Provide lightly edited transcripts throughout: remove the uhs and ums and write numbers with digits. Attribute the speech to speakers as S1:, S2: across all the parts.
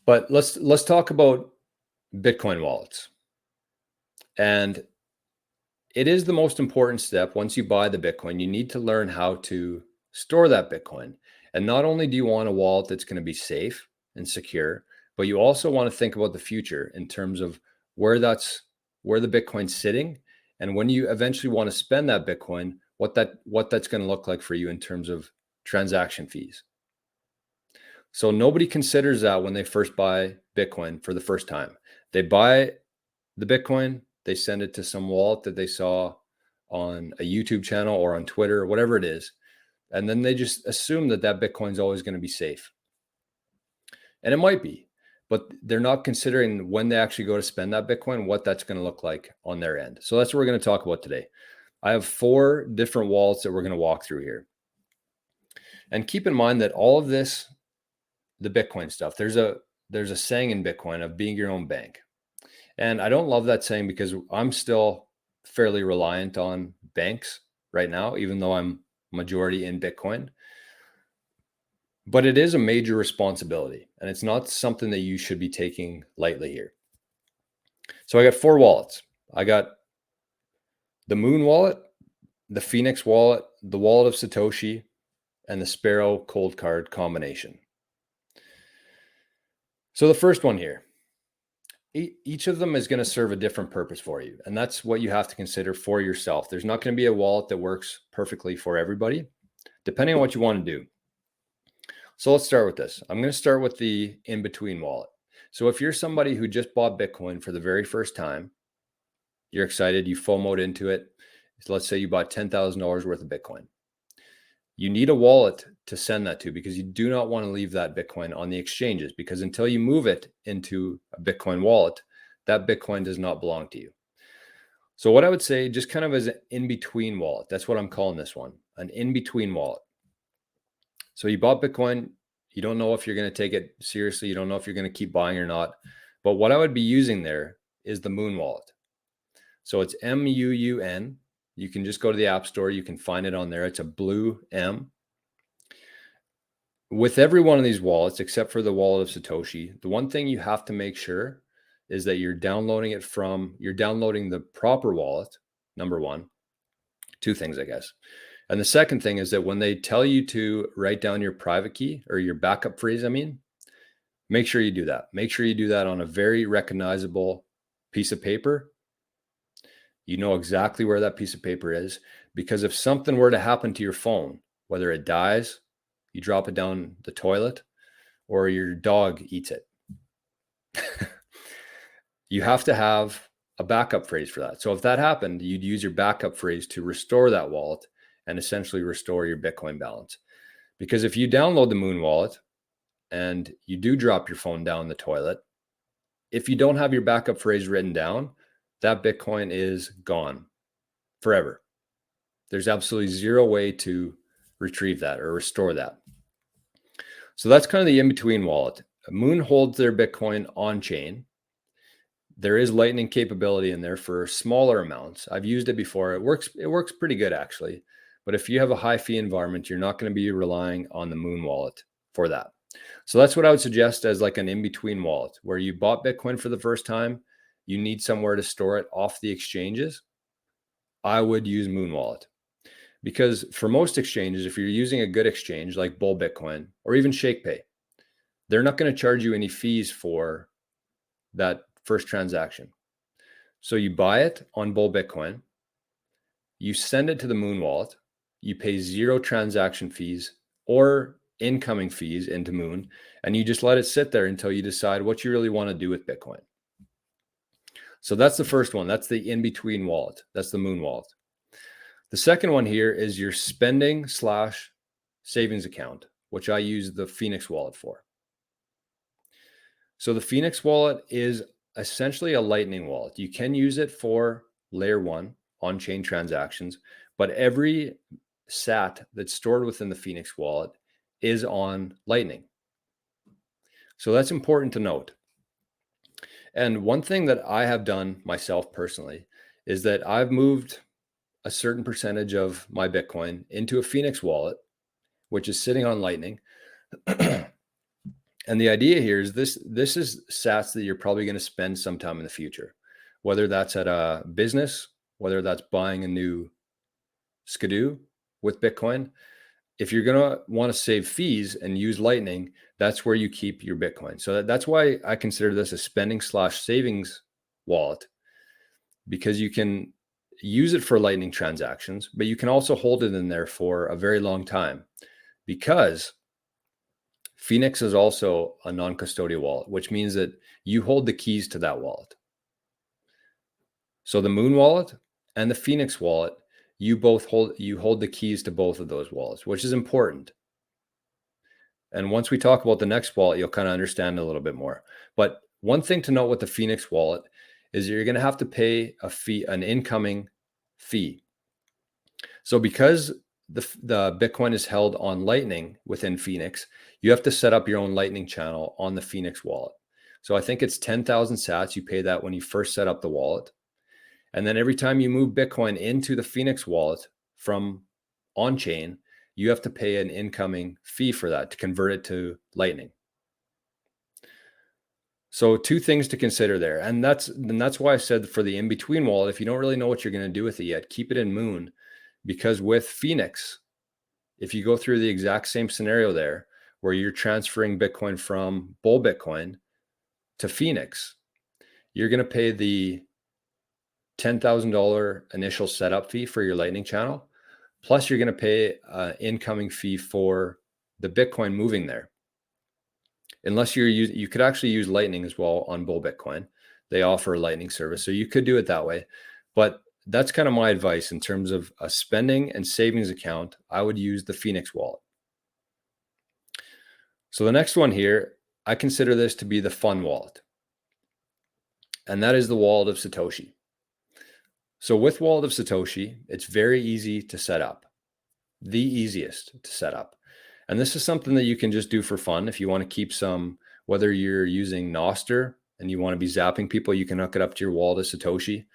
S1: But let's talk about Bitcoin wallets. And it is the most important step. Once you buy the Bitcoin, you need to learn how to store that Bitcoin. And not only do you want a wallet that's going to be safe and secure, but you also want to think about the future in terms of where the Bitcoin's sitting, and when you eventually want to spend that Bitcoin, what that's going to look like for you in terms of transaction fees. So nobody considers that when they first buy Bitcoin for the first time. They buy the Bitcoin, they send it to some wallet that they saw on a YouTube channel or on Twitter or whatever it is. And then they just assume that Bitcoin is always going to be safe. And it might be, but they're not considering when they actually go to spend that Bitcoin, what that's going to look like on their end. So that's what we're going to talk about today. I have 4 different wallets that we're going to walk through here. And keep in mind that all of this, the Bitcoin stuff, there's a saying in Bitcoin of being your own bank. And I don't love that saying because I'm still fairly reliant on banks right now, even though I'm majority in Bitcoin. But it is a major responsibility, and it's not something that you should be taking lightly here. So I got 4 wallets. I got the Moon wallet, the Phoenix wallet, the wallet of Satoshi, and the Sparrow cold card combination. So the first one here, each of them is going to serve a different purpose for you. And that's what you have to consider for yourself. There's not going to be a wallet that works perfectly for everybody, depending on what you want to do. So let's start with this. I'm going to start with the in-between wallet. So if you're somebody who just bought Bitcoin for the very first time, you're excited, you FOMO'd into it. So let's say you bought $10,000 worth of Bitcoin. You need a wallet to send that to, because you do not want to leave that Bitcoin on the exchanges, because until you move it into a Bitcoin wallet, that Bitcoin does not belong to you. So what I would say, just kind of as an in-between wallet, that's what I'm calling this one, an in-between wallet. So you bought Bitcoin, you don't know if you're going to take it seriously, you don't know if you're going to keep buying or not. But what I would be using there is the Moon wallet. So it's MUUN. You can just go to the App Store. You can find it on there. It's a blue M. With every one of these wallets, except for the wallet of Satoshi, the one thing you have to make sure is that you're downloading the proper wallet, number one. 2 things, I guess. And the second thing is that when they tell you to write down your private key or your backup phrase, make sure you do that. Make sure you do that on a very recognizable piece of paper. You know exactly where that piece of paper is, because if something were to happen to your phone, whether it dies, you drop it down the toilet, or your dog eats it, you have to have a backup phrase for that. So if that happened, you'd use your backup phrase to restore that wallet and essentially restore your Bitcoin balance. Because if you download the Moon wallet and you do drop your phone down the toilet, if you don't have your backup phrase written down, that Bitcoin is gone forever. There's absolutely zero way to retrieve that or restore that. So that's kind of the in-between wallet. Moon holds their Bitcoin on chain. There is Lightning capability in there for smaller amounts. I've used it before. It works pretty good, actually. But if you have a high fee environment, you're not going to be relying on the Moon wallet for that. So that's what I would suggest as like an in-between wallet, where you bought Bitcoin for the first time, you need somewhere to store it off the exchanges. I would use Moon wallet, because for most exchanges, if you're using a good exchange like Bull Bitcoin or even ShakePay, they're not going to charge you any fees for that first transaction. So you buy it on Bull Bitcoin, you send it to the Moon wallet, you pay 0 transaction fees or incoming fees into Moon, and you just let it sit there until you decide what you really want to do with Bitcoin. So that's the first one. That's the in-between wallet. That's the Moon wallet. The second one here is your spending/savings account, which I use the Phoenix wallet for. So the Phoenix wallet is essentially a Lightning wallet. You can use it for layer 1 on-chain transactions, but every SAT that's stored within the Phoenix wallet is on Lightning. So that's important to note. And one thing that I have done myself personally is that I've moved a certain percentage of my Bitcoin into a Phoenix wallet, which is sitting on Lightning. And the idea here is this is sats that you're probably going to spend sometime in the future, whether that's at a business, whether that's buying a new Skidoo with Bitcoin. If you're going to want to save fees and use Lightning, that's where you keep your Bitcoin. So that's why I consider this a spending / savings wallet, because you can use it for Lightning transactions, but you can also hold it in there for a very long time, because Phoenix is also a non-custodial wallet, which means that you hold the keys to that wallet. So the Moon wallet and the Phoenix wallet, you hold the keys to both of those wallets, which is important. And once we talk about the next wallet, you'll kind of understand a little bit more. But one thing to note with the Phoenix wallet is you're going to have to pay a fee, an incoming fee. So because the Bitcoin is held on Lightning within Phoenix, you have to set up your own Lightning channel on the Phoenix wallet. So I think it's 10,000 sats. You pay that when you first set up the wallet. And then every time you move Bitcoin into the Phoenix wallet from on-chain, you have to pay an incoming fee for that to convert it to Lightning. So two things to consider there. And that's why I said for the in-between wallet, if you don't really know what you're going to do with it yet, keep it in Moon, because with Phoenix, if you go through the exact same scenario there, where you're transferring Bitcoin from Bull Bitcoin to Phoenix, you're going to pay the $10,000 initial setup fee for your Lightning channel. Plus you're going to pay an incoming fee for the Bitcoin moving there. Unless you could actually use Lightning as well on Bull Bitcoin. They offer a Lightning service, so you could do it that way. But that's kind of my advice in terms of a spending and savings account. I would use the Phoenix wallet. So the next one here, I consider this to be the fun wallet. And that is the wallet of Satoshi. So with Wallet of Satoshi, it's very easy to set up, the easiest to set up. And this is something that you can just do for fun. If you want to keep some, whether you're using NOSTR and you want to be zapping people, you can hook it up to your Wallet of Satoshi.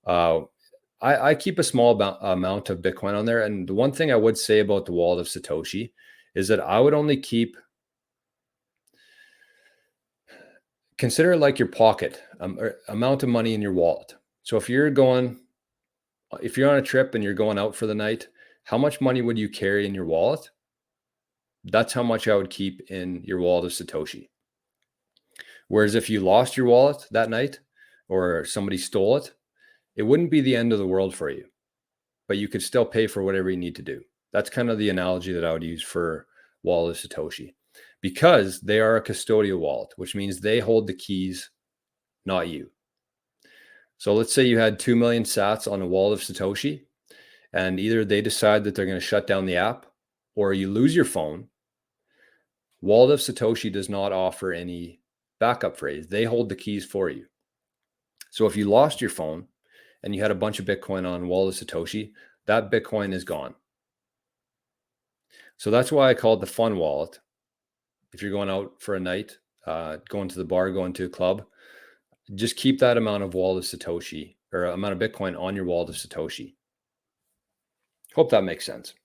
S1: I keep a small amount of Bitcoin on there. And the one thing I would say about the Wallet of Satoshi is that I would only consider it like your pocket amount of money in your wallet. So if you're on a trip and you're going out for the night, how much money would you carry in your wallet? That's how much I would keep in your Wallet of Satoshi. Whereas if you lost your wallet that night or somebody stole it, it wouldn't be the end of the world for you, but you could still pay for whatever you need to do. That's kind of the analogy that I would use for Wallet of Satoshi, because they are a custodial wallet, which means they hold the keys, not you. So let's say you had 2 million sats on a Wallet of Satoshi, and either they decide that they're going to shut down the app or you lose your phone. Wallet of Satoshi does not offer any backup phrase. They hold the keys for you. So if you lost your phone and you had a bunch of Bitcoin on Wallet of Satoshi, that Bitcoin is gone. So that's why I call it the fun wallet. If you're going out for a night, going to the bar, going to a club, just keep that amount of Wallet of Satoshi or amount of Bitcoin on your Wallet of Satoshi. Hope that makes sense.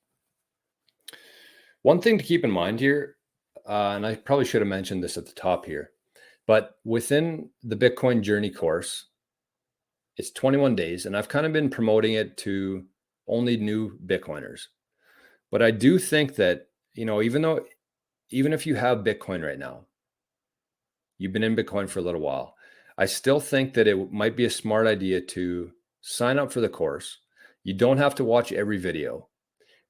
S1: One thing to keep in mind here, and I probably should have mentioned this at the top here, but within the Bitcoin Journey course, it's 21 days, and I've kind of been promoting it to only new Bitcoiners. But I do think that, even if you have Bitcoin right now, you've been in Bitcoin for a little while, I still think that it might be a smart idea to sign up for the course. You don't have to watch every video,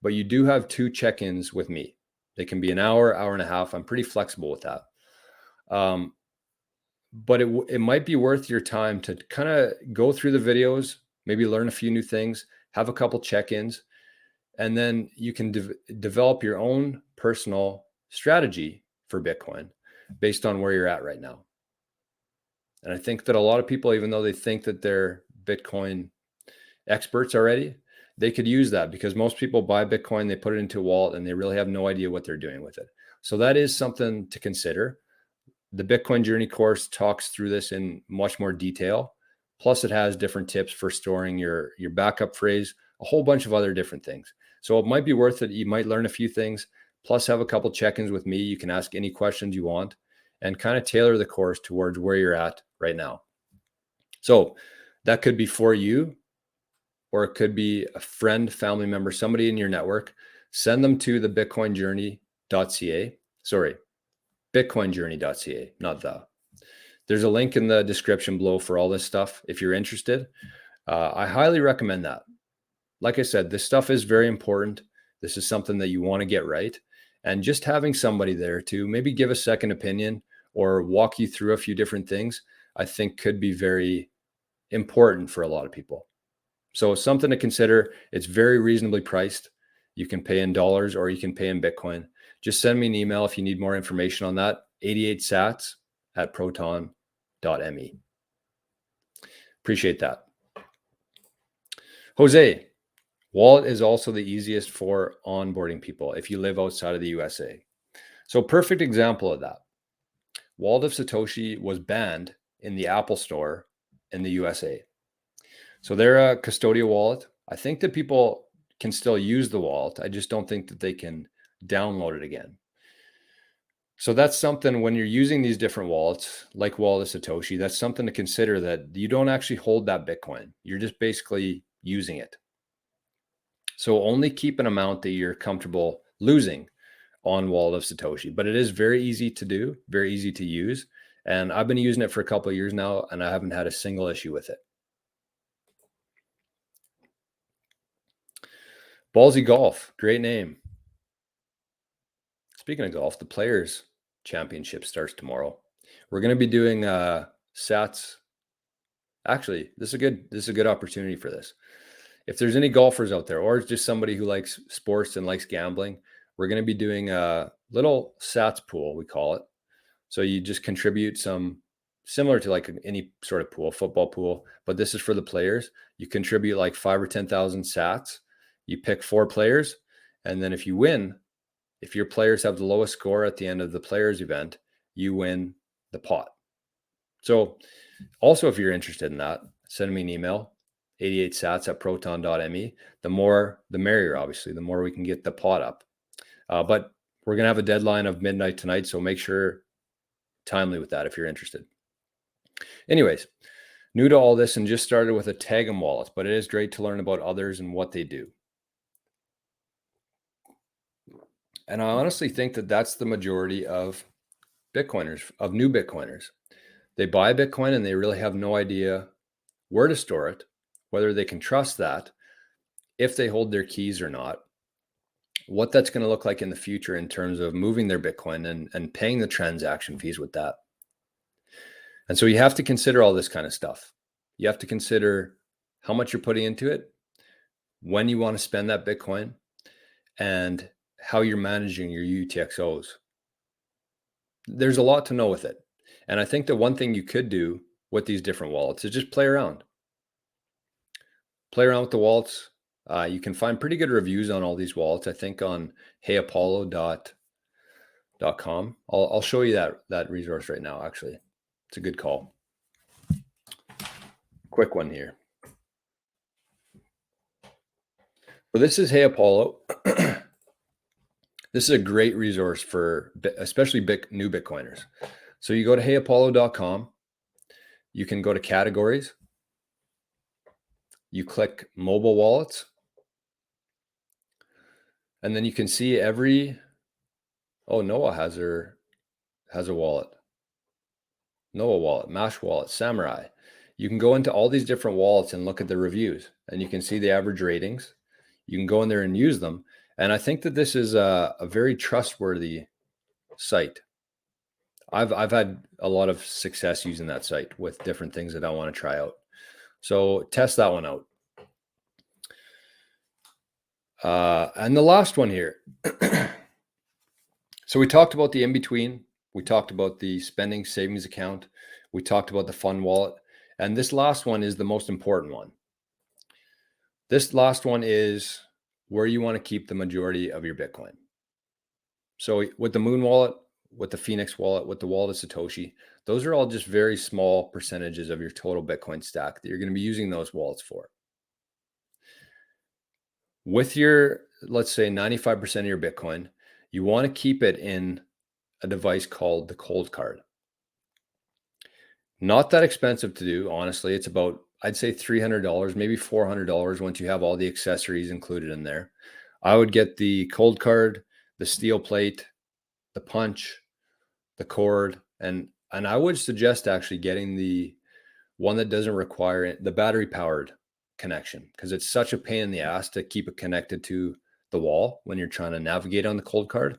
S1: but you do have 2 check-ins with me. They can be an hour, hour and a half. I'm pretty flexible with that. But it might be worth your time to kind of go through the videos, maybe learn a few new things, have a couple check-ins, and then you can develop your own personal strategy for Bitcoin based on where you're at right now. And I think that a lot of people, even though they think that they're Bitcoin experts already, they could use that, because most people buy Bitcoin, they put it into a wallet, and they really have no idea what they're doing with it. So that is something to consider. The Bitcoin Journey course talks through this in much more detail. Plus it has different tips for storing your backup phrase, a whole bunch of other different things. So it might be worth it. You might learn a few things, plus have a couple check-ins with me. You can ask any questions you want and kind of tailor the course towards where you're at right now. So that could be for you, or it could be a friend, family member, somebody in your network. Send them to the bitcoinjourney.ca. Sorry, bitcoinjourney.ca, not the. There's a link in the description below for all this stuff if you're interested. I highly recommend that. Like I said, this stuff is very important. This is something that you want to get right. And just having somebody there to maybe give a second opinion or walk you through a few different things, I think could be very important for a lot of people. So something to consider. It's very reasonably priced. You can pay in dollars or you can pay in Bitcoin. Just send me an email if you need more information on that. 88sats@proton.me. Appreciate that. Jose, wallet is also the easiest for onboarding people if you live outside of the USA. So perfect example of that. Wallet of Satoshi was banned in the Apple Store in the USA. So they're a custodial wallet. I think that people can still use the wallet. I just don't think that they can download it again. So that's something when you're using these different wallets, like Wallet of Satoshi, that's something to consider, that you don't actually hold that Bitcoin. You're just basically using it. So only keep an amount that you're comfortable losing on Wallet of Satoshi, but it is very easy to do, very easy to use. And I've been using it for a couple of years now, and I haven't had a single issue with it. Ballsy Golf, great name. Speaking of golf, the Players Championship starts tomorrow. We're going to be doing sats. Actually, this is a good opportunity for this. If there's any golfers out there, or just somebody who likes sports and likes gambling, we're going to be doing a little sats pool, we call it. So you just contribute some, similar to like any sort of pool, football pool, but this is for the players. You contribute like 5,000 or 10,000 sats. You pick 4 players, and then if you win, if your players have the lowest score at the end of the players event, you win the pot. So also, if you're interested in that, send me an email, 88sats@proton.me. The more, the merrier, obviously, the more we can get the pot up. But we're going to have a deadline of midnight tonight, so make sure timely with that if you're interested. Anyways, new to all this and just started with a Tag'em wallet, but it is great to learn about others and what they do. And I honestly think that that's the majority of Bitcoiners, of new Bitcoiners. They buy Bitcoin and they really have no idea where to store it, whether they can trust that, if they hold their keys or not, what that's going to look like in the future in terms of moving their Bitcoin and paying the transaction fees with that. And so you have to consider all this kind of stuff. You have to consider how much you're putting into it, when you want to spend that Bitcoin, and how you're managing your UTXOs. There's a lot to know with it. And I think the one thing you could do with these different wallets is just play around. Play around with the wallets. You can find pretty good reviews on all these wallets, I think, on heyapollo.com. I'll show you that resource right now, actually. It's a good call. Quick one here. So this is Hey Apollo. This is a great resource for especially new Bitcoiners. So you go to heyapollo.com. You can go to categories. You click mobile wallets. And then you can see Noah has a wallet. Noah wallet, Mash wallet, Samurai. You can go into all these different wallets and look at the reviews, and you can see the average ratings. You can go in there and use them. And I think that this is a very trustworthy site. I've had a lot of success using that site with different things that I want to try out. So test that one out. And the last one here. So we talked about the in-between. We talked about the spending savings account. We talked about the fund wallet. And this last one is the most important one. This last one is where you want to keep the majority of your Bitcoin. So with the Moon wallet, with the Phoenix wallet, with the wallet of Satoshi, those are all just very small percentages of your total Bitcoin stack that you're going to be using those wallets for. With your, let's say 95% of your Bitcoin, you want to keep it in a device called the cold card. Not that expensive to do, honestly. It's about, I'd say $300, maybe $400 once you have all the accessories included in there. I would get the cold card, the steel plate, the punch, the cord, and I would suggest actually getting the one that doesn't require the battery powered connection, because it's such a pain in the ass to keep it connected to the wall when you're trying to navigate on the cold card.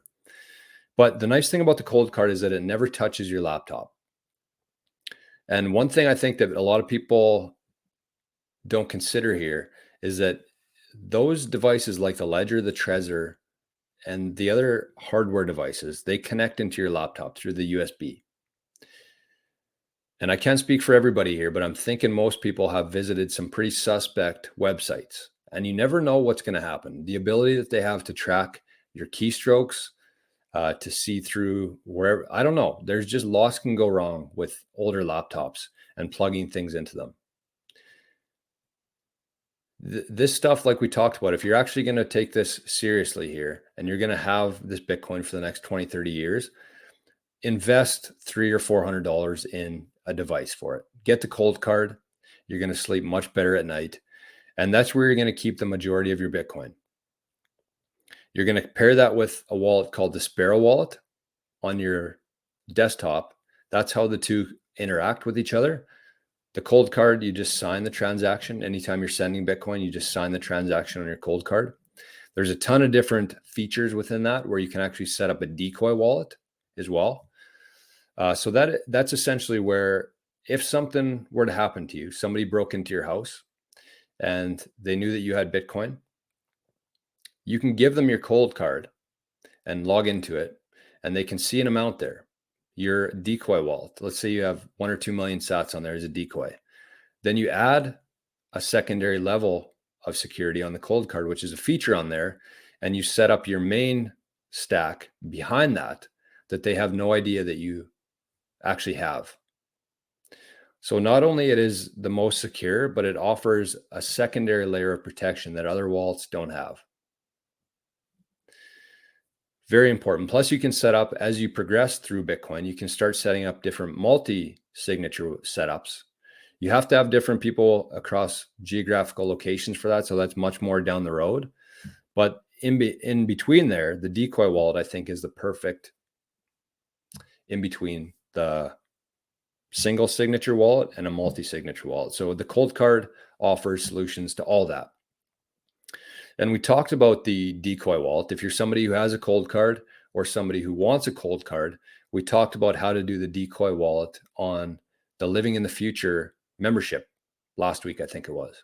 S1: But the nice thing about the cold card is that it never touches your laptop. And one thing I think that a lot of people don't consider here is that those devices like the Ledger, the Trezor, and the other hardware devices, they connect into your laptop through the USB. And I can't speak for everybody here, but I'm thinking most people have visited some pretty suspect websites, and you never know what's going to happen. The ability that they have to track your keystrokes, to see through wherever, I don't know. There's just lots can go wrong with older laptops and plugging things into them. This stuff, like we talked about, if you're actually going to take this seriously here and you're going to have this Bitcoin for the next 20, 30 years, invest $300 or $400 in a device for it. Get the cold card. You're going to sleep much better at night. And that's where you're going to keep the majority of your Bitcoin. You're going to pair that with a wallet called the Sparrow wallet on your desktop. That's how the two interact with each other. The cold card, you just sign the transaction. Anytime you're sending Bitcoin, you just sign the transaction on your cold card. There's a ton of different features within that where you can actually set up a decoy wallet as well. So that's essentially where, if something were to happen to you, somebody broke into your house and they knew that you had Bitcoin, you can give them your cold card and log into it, and they can see an amount there. Your decoy wallet, let's say you have 1 or 2 million sats on there as a decoy. Then you add a secondary level of security on the cold card, which is a feature on there, and you set up your main stack behind that they have no idea that you actually have. So not only it is the most secure, but it offers a secondary layer of protection that other wallets don't have. Very important. Plus, you can set up, as you progress through Bitcoin, you can start setting up different multi-signature setups. You have to have different people across geographical locations for that. So that's much more down the road. But in between there, the decoy wallet, I think, is the perfect in between the single signature wallet and a multi-signature wallet. So the cold card offers solutions to all that. And we talked about the decoy wallet. If you're somebody who has a cold card or somebody who wants a cold card, we talked about how to do the decoy wallet on the Living in the Future membership last week, I think it was.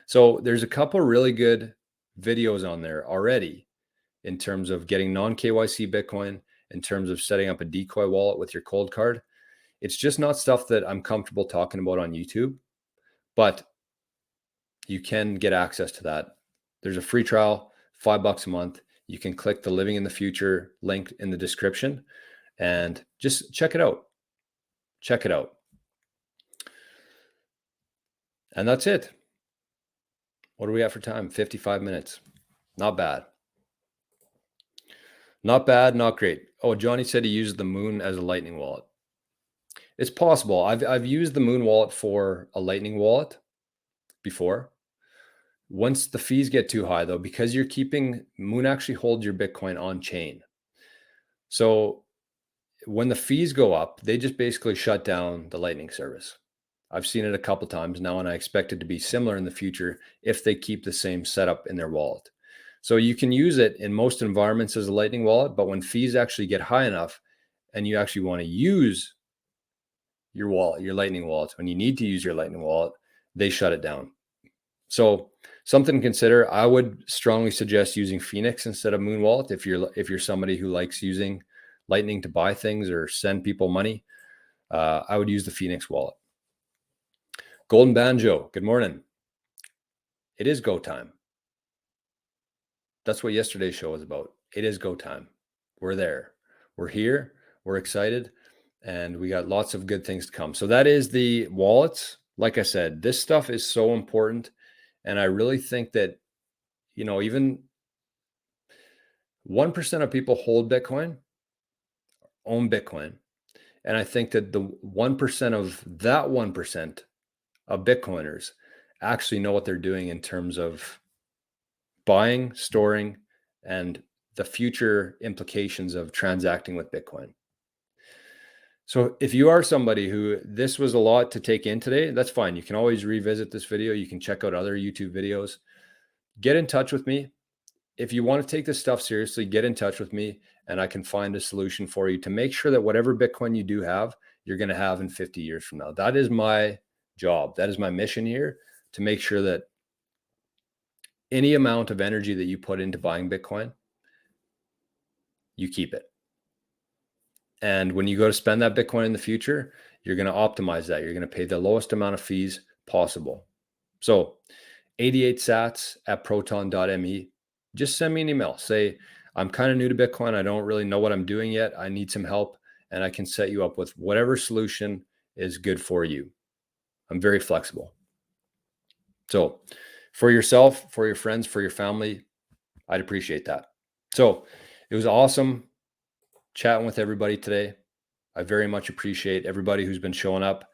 S1: So there's a couple really good videos on there already in terms of getting non-KYC Bitcoin, in terms of setting up a decoy wallet with your cold card. It's just not stuff that I'm comfortable talking about on YouTube, but you can get access to that. There's a free trial, $5 a month. You can click the Living in the Future link in the description and just check it out. Check it out. And that's it. What do we have for time? 55 minutes. Not bad. Not bad, not great. Oh, Johnny said he used the Moon as a Lightning wallet. It's possible. I've used the Moon wallet for a Lightning wallet before. Once the fees get too high, though, because you're keeping, Moon actually holds your Bitcoin on chain. So when the fees go up, they just basically shut down the Lightning service. I've seen it a couple times now, and I expect it to be similar in the future if they keep the same setup in their wallet. So you can use it in most environments as a Lightning wallet, but when fees actually get high enough and you actually want to use your wallet, your Lightning wallet, when you need to use your Lightning wallet, they shut it down. So something to consider. I would strongly suggest using Phoenix instead of Moon Wallet if you're somebody who likes using Lightning to buy things or send people money. I would use the Phoenix wallet. Golden Banjo, good morning. It is go time. That's what yesterday's show was about. It is go time. We're there. We're here. We're excited. And we got lots of good things to come. So that is the wallets. Like I said, this stuff is so important. And I really think that, even 1% of people hold Bitcoin, own Bitcoin. And I think that the 1% of that 1% of Bitcoiners actually know what they're doing in terms of buying, storing, and the future implications of transacting with Bitcoin. So if you are somebody who this was a lot to take in today, that's fine. You can always revisit this video. You can check out other YouTube videos. Get in touch with me. If you want to take this stuff seriously, get in touch with me and I can find a solution for you to make sure that whatever Bitcoin you do have, you're going to have in 50 years from now. That is my job. That is my mission here, to make sure that any amount of energy that you put into buying Bitcoin, you keep it. And when you go to spend that Bitcoin in the future, you're going to optimize that. You're going to pay the lowest amount of fees possible. So 88sats@proton.me. Just send me an email. Say, I'm kind of new to Bitcoin. I don't really know what I'm doing yet. I need some help, and I can set you up with whatever solution is good for you. I'm very flexible. So for yourself, for your friends, for your family, I'd appreciate that. So it was awesome chatting with everybody today. I very much appreciate everybody who's been showing up.